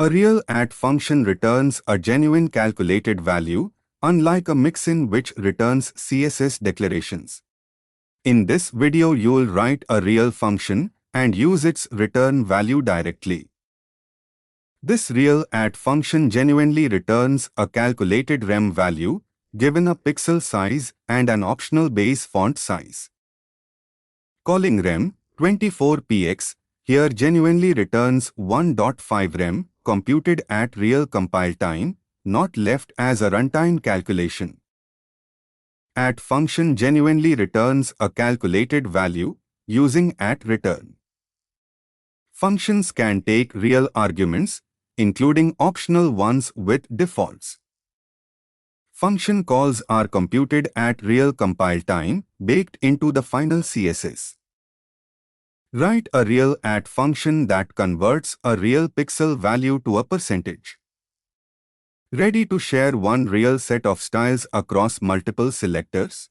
A real at function returns a genuine calculated value, unlike a mixin which returns CSS declarations. In this video you'll write a real function and use its return value directly. This real at function genuinely returns a calculated rem value, given a pixel size and an optional base font size. Calling rem 24px here genuinely returns 1.5 rem computed at real compile time, not left as a runtime calculation. At function genuinely returns a calculated value using at return. Functions can take real arguments, including optional ones with defaults. Function calls are computed at real compile time, baked into the final CSS. Write a real at function that converts a real pixel value to a percentage. Ready to share one real set of styles across multiple selectors?